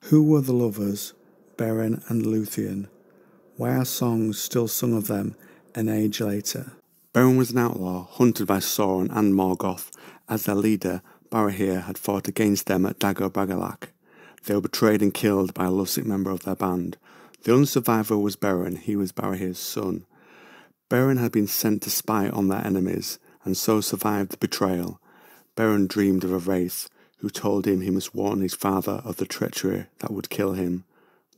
Who were the lovers, Beren and Luthien? Why are songs still sung of them an age later? Beren was an outlaw, hunted by Sauron and Morgoth, as their leader, Barahir, had fought against them at Dagor Bragollach. They were betrayed and killed by a lovesick member of their band. The only survivor was Beren. He was Barahir's son. Beren had been sent to spy on their enemies, and so survived the betrayal. Beren dreamed of a wraith, who told him he must warn his father of the treachery that would kill him.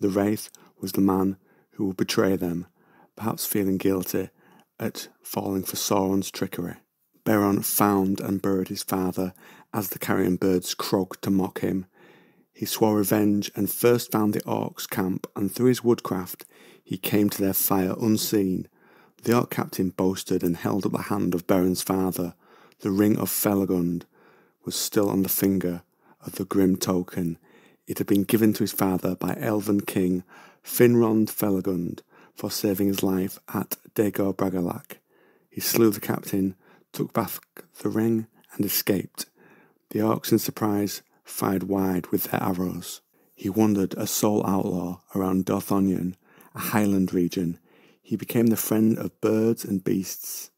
The wraith was the man who would betray them, perhaps feeling guilty at falling for Sauron's trickery. Beren found and buried his father as the carrion birds croaked to mock him. He swore revenge and first found the orcs' camp, and through his woodcraft he came to their fire unseen. The orc captain boasted and held up the hand of Beren's father. The ring of Felagund was still on the finger of the grim token. It had been given to his father by elven king Finrond Felagund for saving his life at Dagor Bragollach. He slew the captain, took back the ring, and escaped. The orcs in surprise fired wide with their arrows. He wandered a sole outlaw around Dorthonion, a highland region. He became the friend of birds and beasts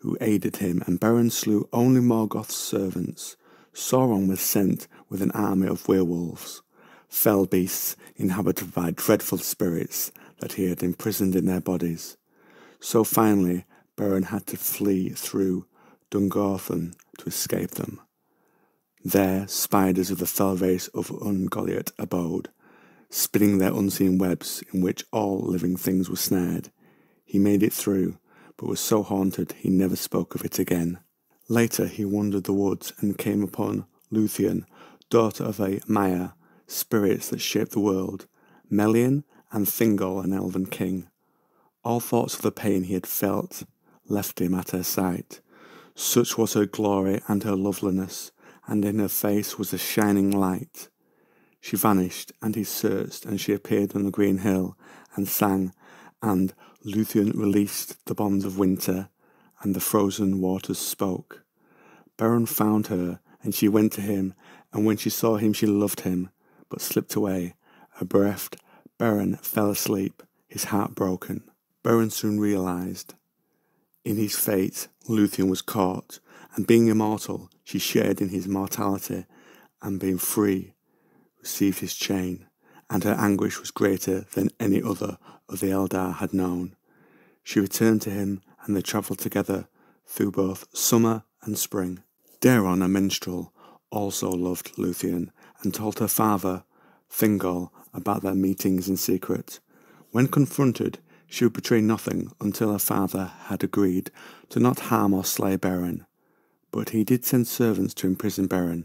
who aided him, and Beren slew only Morgoth's servants. Sauron was sent with an army of werewolves, fell beasts inhabited by dreadful spirits that he had imprisoned in their bodies. So finally, Beren had to flee through Dungorthon to escape them. There, spiders of the fell race of Ungoliath abode, spinning their unseen webs in which all living things were snared. He made it through, but was so haunted he never spoke of it again. Later he wandered the woods and came upon Luthien, daughter of a Maya, spirits that shaped the world, Melian and Fingol, an elven king. All thoughts of the pain he had felt left him at her sight. Such was her glory and her loveliness, and in her face was a shining light. She vanished, and he searched, and she appeared on the green hill, and sang, and Luthien released the bonds of winter, and the frozen waters spoke. Beren found her, and she went to him, and when she saw him she loved him, but slipped away. Bereft, Beren fell asleep, his heart broken. Beren soon realized. In his fate, Luthien was caught, and being immortal, she shared in his mortality, and being free, received his chain, and her anguish was greater than any other of the Eldar had known. She returned to him, and they travelled together through both summer and spring. Daeron, a minstrel, also loved Luthien, and told her father, Fingol, about their meetings in secret. When confronted, she would betray nothing until her father had agreed to not harm or slay Beren. But he did send servants to imprison Beren.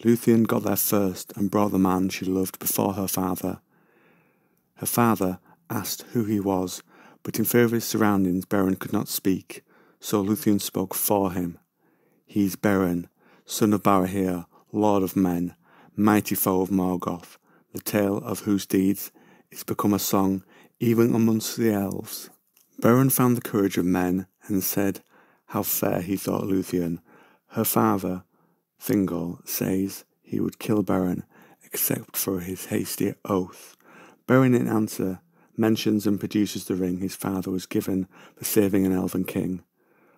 Luthien got there first and brought the man she loved before her father. Her father asked who he was, but in fear of his surroundings Beren could not speak, so Luthien spoke for him. He is Beren, son of Barahir, lord of men, mighty foe of Morgoth, the tale of whose deeds is become a song even amongst the elves. Beren found the courage of men and said how fair he thought Luthien. Her father, Fingol, says he would kill Beren except for his hasty oath. Beren in answer mentions and produces the ring his father was given for saving an elven king.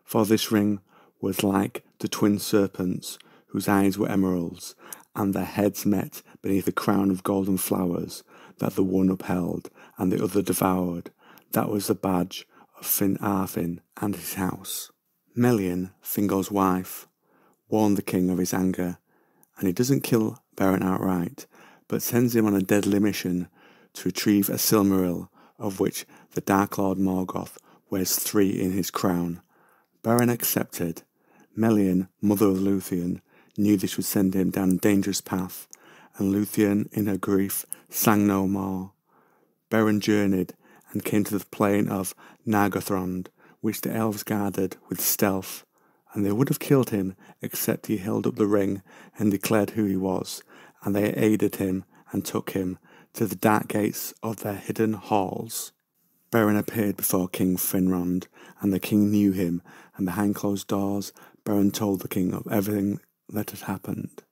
For this ring was like to twin serpents whose eyes were emeralds, and their heads met beneath a crown of golden flowers that the one upheld and the other devoured. That was the badge of Finarfin and his house. Melian, Fingol's wife, warned the king of his anger, and he doesn't kill Beren outright, but sends him on a deadly mission to retrieve a silmaril, of which the Dark Lord Morgoth wears 3 in his crown. Beren accepted. Melian, mother of Luthien, knew this would send him down a dangerous path, and Luthien, in her grief, sang no more. Beren journeyed and came to the plain of Nargothrond, which the elves guarded with stealth, and they would have killed him except he held up the ring and declared who he was, and they aided him and took him to the dark gates of their hidden halls. Beren appeared before King Finrond, and the king knew him, and behind closed doors Beren told the king of everything that had happened.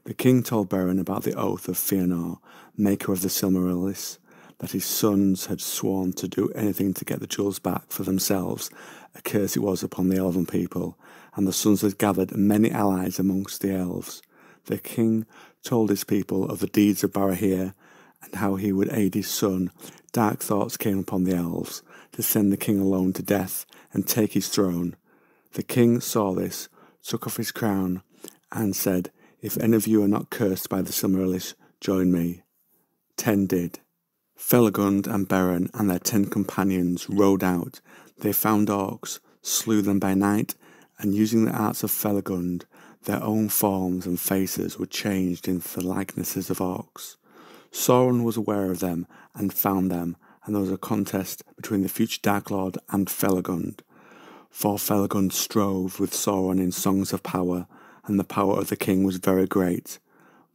The king told Beren about the oath of Feanor, maker of the silmarilis, that his sons had sworn to do anything to get the jewels back for themselves. A curse it was upon the elven people, and the sons had gathered many allies amongst the elves. The king told his people of the deeds of Barahir, and how he would aid his son. Dark thoughts came upon the elves, to send the king alone to death and take his throne. The king saw this, took off his crown, and said, "If any of you are not cursed by the silmarilis, join me." 10 did. Felagund and Beren and their 10 companions rode out. They found orcs, slew them by night, and using the arts of Felagund, their own forms and faces were changed into the likenesses of orcs. Sauron was aware of them and found them, and there was a contest between the future Dark Lord and Felagund. For Felagund strove with Sauron in songs of power, and the power of the king was very great,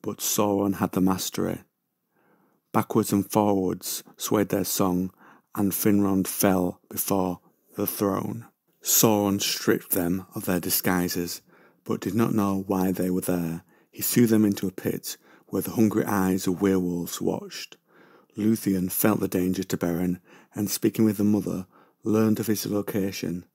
but Sauron had the mastery. Backwards and forwards swayed their song, and Finrond fell before the throne. Sauron stripped them of their disguises, but did not know why they were there. He threw them into a pit, where the hungry eyes of werewolves watched. Luthien felt the danger to Beren, and speaking with the mother, learned of his location.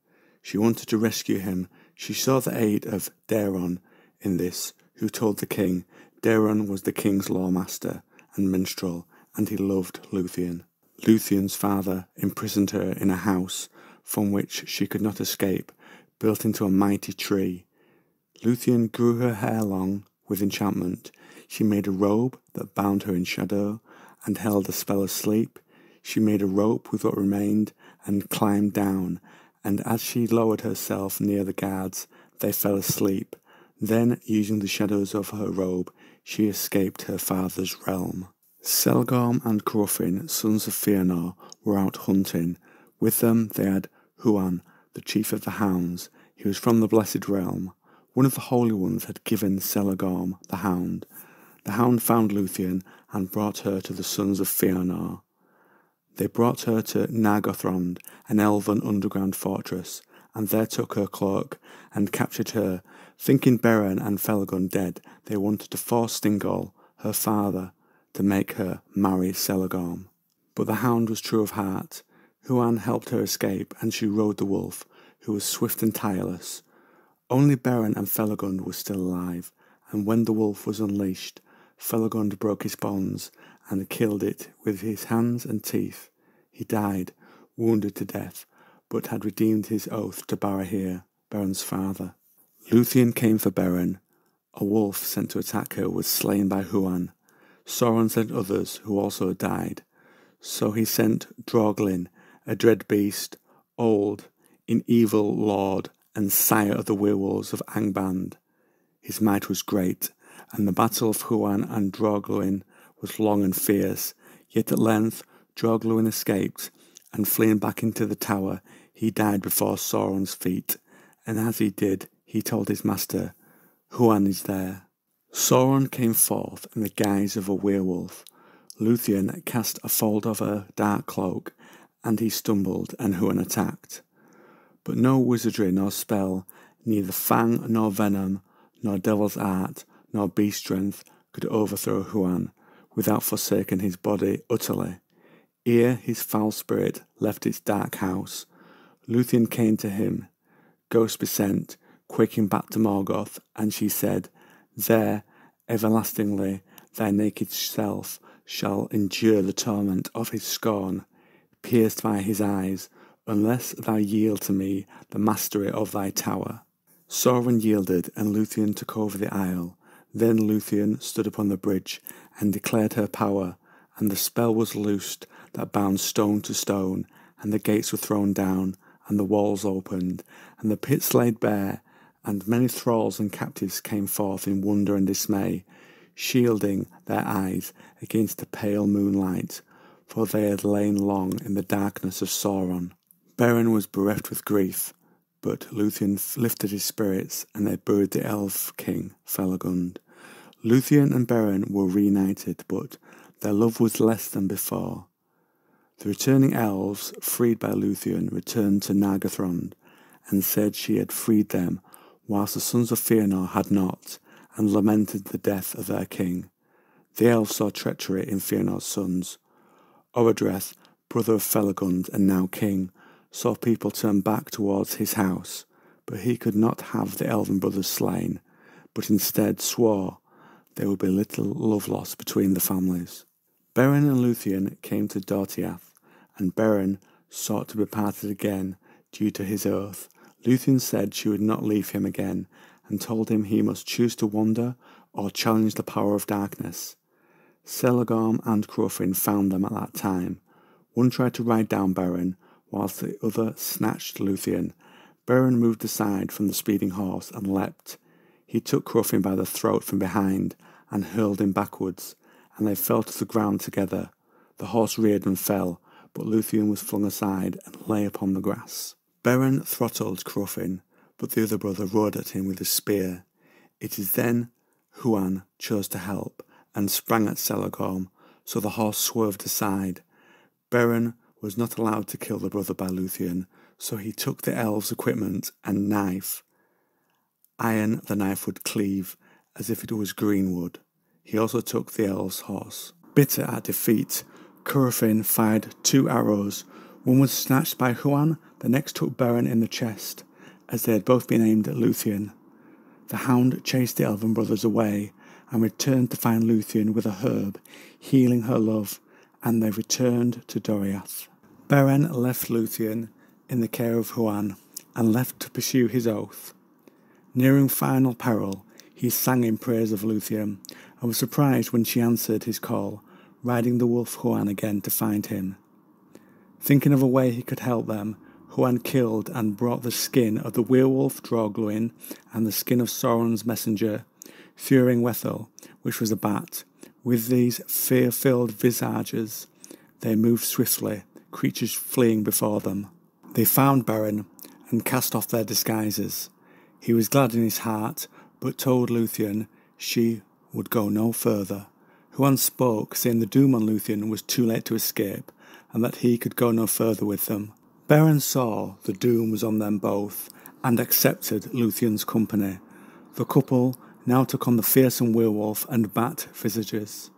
She wanted to rescue him. She saw the aid of Daron in this, who told the king Daron was the king's lawmaster and minstrel, and he loved Luthien. Luthien's father imprisoned her in a house from which she could not escape, built into a mighty tree. Luthien grew her hair long with enchantment. She made a robe that bound her in shadow and held a spell of sleep. She made a rope with what remained and climbed down, and as she lowered herself near the guards, they fell asleep. Then, using the shadows of her robe, she escaped her father's realm. Celgorm and Crufin, sons of Feanor, were out hunting. With them they had Huan, the chief of the hounds. He was from the Blessed Realm. One of the Holy Ones had given Celgorm the hound. The hound found Luthien and brought her to the sons of Feanor. They brought her to Nargothrond, an elven underground fortress, and there took her cloak and captured her. Thinking Beren and Felagund dead, they wanted to force Fingol, her father, to make her marry Celgorm. But the hound was true of heart. Huan helped her escape, and she rode the wolf, who was swift and tireless. Only Beren and Felagund were still alive, and when the wolf was unleashed, Felagund broke his bonds and killed it with his hands and teeth. He died, wounded to death, but had redeemed his oath to Barahir, Beren's father. Luthien came for Beren. A wolf sent to attack her was slain by Huan. Sauron sent others who also died. So he sent Droglin, a dread beast, old, an evil lord, and sire of the werewolves of Angband. His might was great, and the battle of Huan and Droglin was long and fierce. Yet at length Droglin escaped, and fleeing back into the tower, he died before Sauron's feet. And as he did, he told his master, "Huan is there." Sauron came forth in the guise of a werewolf. Luthien cast a fold of her dark cloak, and he stumbled, and Huan attacked. But no wizardry nor spell, neither fang nor venom, nor devil's art, nor beast strength could overthrow Huan, without forsaking his body utterly. Ere his foul spirit left its dark house, Luthien came to him, ghost besent, quaking back to Morgoth, and she said, "There, everlastingly, thy naked self shall endure the torment of his scorn, pierced by his eyes, unless thou yield to me the mastery of thy tower." Sauron yielded, and Luthien took over the isle. Then Luthien stood upon the bridge and declared her power, and the spell was loosed that bound stone to stone, and the gates were thrown down, and the walls opened, and the pits laid bare, and many thralls and captives came forth in wonder and dismay, shielding their eyes against the pale moonlight, for they had lain long in the darkness of Sauron. Beren was bereft with grief, but Luthien lifted his spirits, and they buried the elf king, Felagund. Luthien and Beren were reunited, but their love was less than before. The returning elves, freed by Luthien, returned to Nargothrond, and said she had freed them, whilst the sons of Feanor had not, and lamented the death of their king. The elves saw treachery in Feanor's sons. Orodreth, brother of Felagund and now king, saw people turn back towards his house, but he could not have the elven brothers slain, but instead swore there would be little love lost between the families. Beren and Luthien came to Dortiath, and Beren sought to be parted again due to his oath. Luthien said she would not leave him again, and told him he must choose to wander or challenge the power of darkness. Celagorm and Crofin found them at that time. One tried to ride down Beren, whilst the other snatched Luthien. Beren moved aside from the speeding horse and leapt. He took Crofin by the throat from behind and hurled him backwards, and they fell to the ground together. The horse reared and fell, but Luthien was flung aside and lay upon the grass. Beren throttled Crofin, but the other brother rode at him with a spear. It is then Huan chose to help, and sprang at Celagorm, so the horse swerved aside. Beren was not allowed to kill the brother by Luthien, so he took the elves' equipment and knife. Iron the knife would cleave, as if it was green wood. He also took the elves' horse. Bitter at defeat, Crofin fired 2 arrows. One was snatched by Huan, the next took Beren in the chest, as they had both been aimed at Luthien. The hound chased the elven brothers away, and returned to find Luthien with a herb, healing her love, and they returned to Doriath. Beren left Luthien in the care of Huan, and left to pursue his oath. Nearing final peril, he sang in praise of Luthien, and was surprised when she answered his call, riding the wolf Huan again to find him. Thinking of a way he could help them, Huan killed and brought the skin of the werewolf Draugluin and the skin of Sauron's messenger, Thuringwethel, which was a bat. With these fear-filled visages, they moved swiftly, creatures fleeing before them. They found Beren and cast off their disguises. He was glad in his heart, but told Luthien she would go no further. Huan spoke, saying the doom on Luthien was too late to escape, and that he could go no further with them. Beren saw the doom was on them both, and accepted Luthien's company. The couple now took on the fearsome werewolf and bat visages.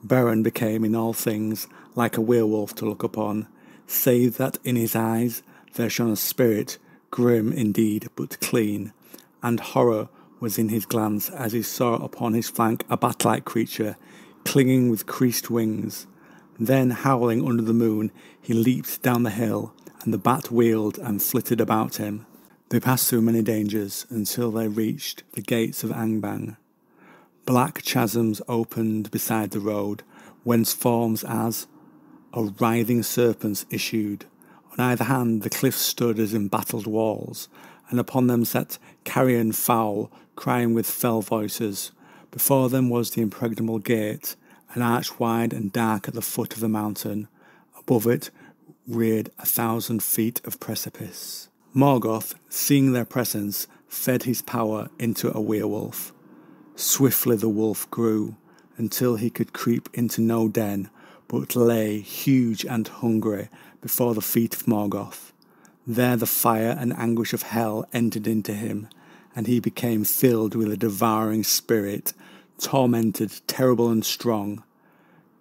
Beren became in all things like a werewolf to look upon, save that in his eyes there shone a spirit, grim indeed, but clean, and horror was in his glance as he saw upon his flank a bat-like creature, clinging with creased wings. Then, howling under the moon, he leaped down the hill, and the bat wheeled and flitted about him. They passed through many dangers until they reached the gates of Angband. Black chasms opened beside the road, whence forms as of writhing serpents issued. On either hand the cliffs stood as embattled walls, and upon them sat carrion fowl, crying with fell voices. Before them was the impregnable gate, an arch wide and dark at the foot of the mountain. Above it reared 1,000 feet of precipice. Morgoth, seeing their presence, fed his power into a werewolf. Swiftly the wolf grew, until he could creep into no den, but lay huge and hungry before the feet of Morgoth. There the fire and anguish of hell entered into him, and he became filled with a devouring spirit, tormented, terrible and strong.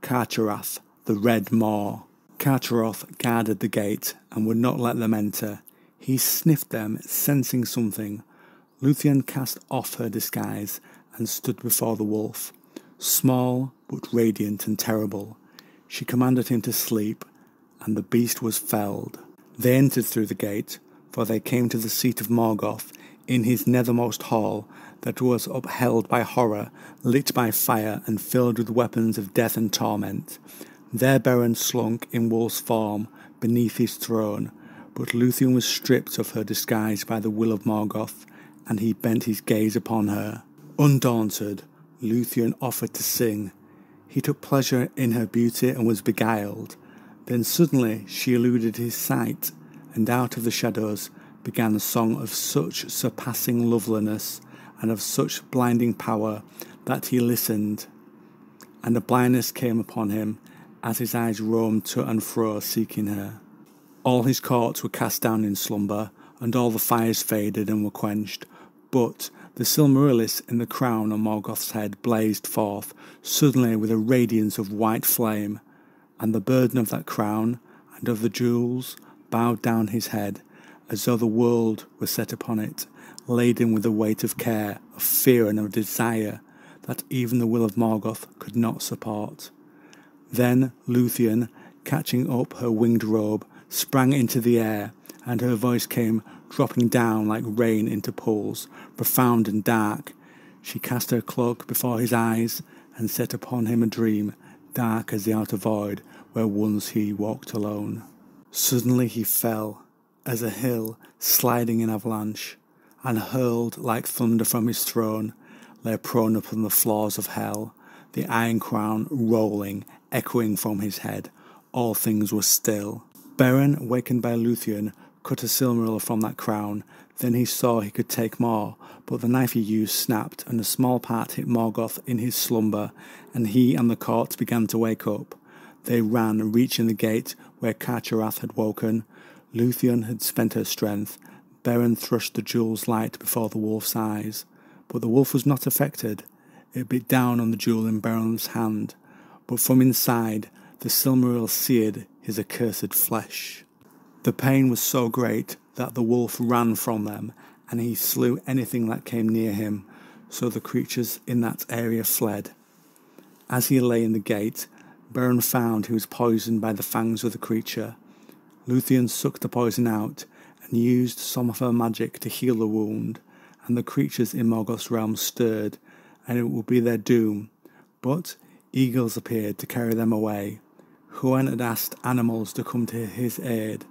Carcharath, the Red Maw. Carcharoth guarded the gate, and would not let them enter. He sniffed them, sensing something. Luthien cast off her disguise, and stood before the wolf, small but radiant and terrible. She commanded him to sleep, and the beast was felled. They entered through the gate, for they came to the seat of Morgoth, in his nethermost hall, that was upheld by horror, lit by fire, and filled with weapons of death and torment. There Beren slunk in wolf's form beneath his throne, but Luthien was stripped of her disguise by the will of Morgoth, and he bent his gaze upon her. Undaunted, Luthien offered to sing. He took pleasure in her beauty and was beguiled. Then suddenly she eluded his sight, and out of the shadows began a song of such surpassing loveliness and of such blinding power that he listened, and a blindness came upon him as his eyes roamed to and fro seeking her. All his courts were cast down in slumber, and all the fires faded and were quenched, but The silmarilis in the crown on Morgoth's head blazed forth, suddenly with a radiance of white flame, and the burden of that crown and of the jewels bowed down his head, as though the world were set upon it, laden with the weight of care, of fear, and of desire that even the will of Morgoth could not support. Then Luthien, catching up her winged robe, sprang into the air, and her voice came dropping down like rain into pools, profound and dark. She cast her cloak before his eyes, and set upon him a dream, dark as the outer void, where once he walked alone. Suddenly he fell, as a hill sliding in avalanche, and hurled like thunder from his throne, lay prone upon the floors of hell, the iron crown rolling, echoing from his head. All things were still. Beren, wakened by Luthien, cut a silmaril from that crown. Then he saw he could take more, but the knife he used snapped, and a small part hit Morgoth in his slumber, and he and the court began to wake up. They ran, reaching the gate where Carcharath had woken. Luthien had spent her strength. Beren thrust the jewel's light before the wolf's eyes, but the wolf was not affected. It bit down on the jewel in Beren's hand, but from inside the silmaril seared his accursed flesh. The pain was so great that the wolf ran from them, and he slew anything that came near him, so the creatures in that area fled. As he lay in the gate, Beren found he was poisoned by the fangs of the creature. Luthien sucked the poison out, and used some of her magic to heal the wound, and the creatures in Morgoth's realm stirred, and it would be their doom. But eagles appeared to carry them away. Huan had asked animals to come to his aid.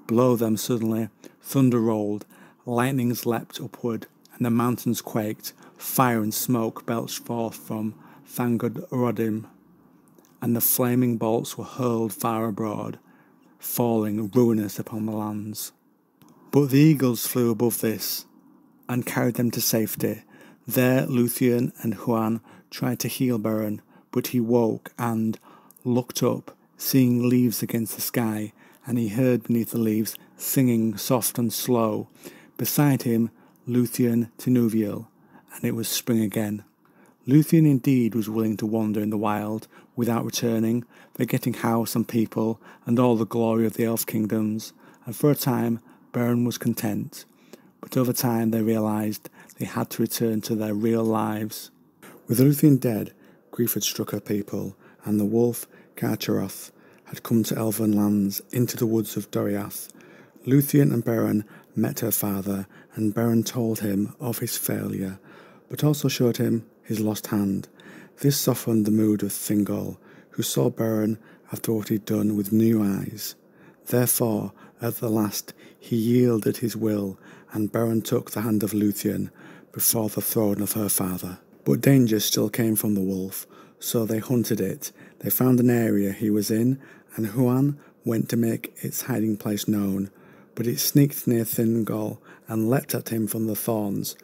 Below them suddenly thunder rolled, lightnings leapt upward, and the mountains quaked. Fire and smoke belched forth from Fangod, and the flaming bolts were hurled far abroad, falling ruinous upon the lands. But the eagles flew above this, and carried them to safety. There Luthien and Huan tried to heal Beren, but he woke and looked up, seeing leaves against the sky, and he heard beneath the leaves singing soft and slow. Beside him Luthien Tinuviel, and it was spring again. Luthien indeed was willing to wander in the wild without returning, forgetting house and people and all the glory of the elf kingdoms, and for a time Beren was content. But over time they realised they had to return to their real lives. With Luthien dead, grief had struck her people, and the wolf Carcharath had come to elven lands, into the woods of Doriath. Luthien and Beren met her father, and Beren told him of his failure, but also showed him his lost hand. This softened the mood of Fingol, who saw Beren after what he'd done with new eyes. Therefore, at the last, he yielded his will, and Beren took the hand of Luthien before the throne of her father. But danger still came from the wolf, so they hunted it. They found an area he was in, and Huan went to make its hiding place known, but it sneaked near Fingol and leapt at him from the thorns.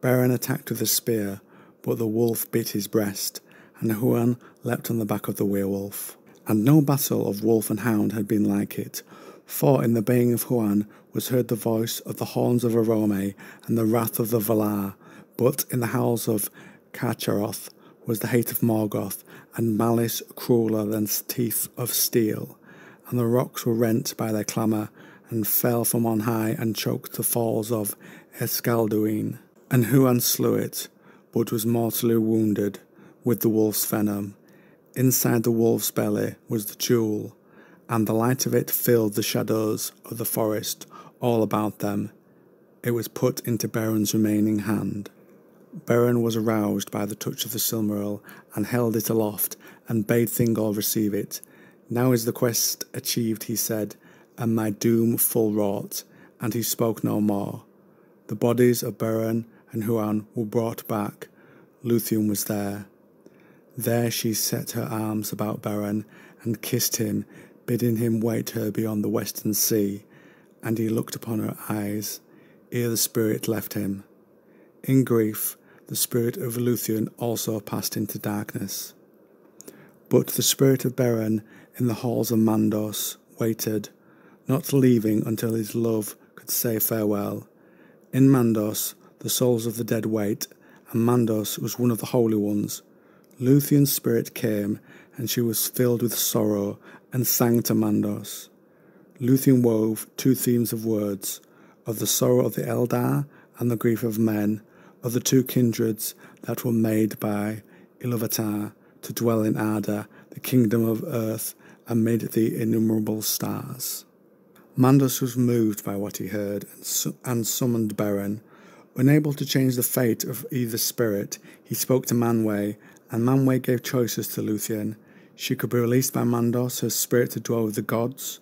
Beren attacked with a spear, but the wolf bit his breast, and Huan leapt on the back of the werewolf. And no battle of wolf and hound had been like it, for in the baying of Huan was heard the voice of the horns of Arome and the wrath of the Valar, but in the howls of Carcharath was the hate of Morgoth, and malice crueler than teeth of steel, and the rocks were rent by their clamour, and fell from on high, and choked the falls of Escalduin. And Huan slew it, but was mortally wounded with the wolf's venom. Inside the wolf's belly was the jewel, and the light of it filled the shadows of the forest all about them. It was put into Beren's remaining hand. Beren was aroused by the touch of the silmaril, and held it aloft, and bade Thingol receive it. Now is the quest achieved, he said, and my doom full wrought, and he spoke no more. The bodies of Beren and Huan were brought back. Luthien was there. There she set her arms about Beren, and kissed him, bidding him wait her beyond the western sea, and he looked upon her eyes, ere the spirit left him. In grief, the spirit of Luthien also passed into darkness. But the spirit of Beren in the halls of Mandos waited, not leaving until his love could say farewell. In Mandos, the souls of the dead wait, and Mandos was one of the holy ones. Luthien's spirit came, and she was filled with sorrow, and sang to Mandos. Luthien wove two themes of words, of the sorrow of the Eldar and the grief of men, of the two kindreds that were made by Iluvatar to dwell in Arda, the kingdom of earth, amid the innumerable stars. Mandos was moved by what he heard and summoned Beren. Unable to change the fate of either spirit, he spoke to Manwë, and Manwë gave choices to Luthien. She could be released by Mandos, her spirit to dwell with the gods,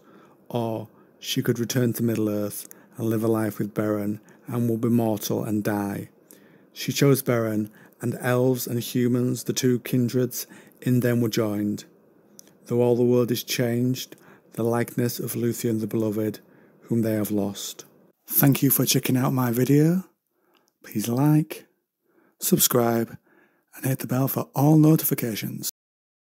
or she could return to Middle-earth and live a life with Beren and will be mortal and die. She chose Beren, and elves and humans, the two kindreds, in them were joined. Though all the world is changed, the likeness of Luthien the Beloved, whom they have lost. Thank you for checking out my video. Please like, subscribe, and hit the bell for all notifications.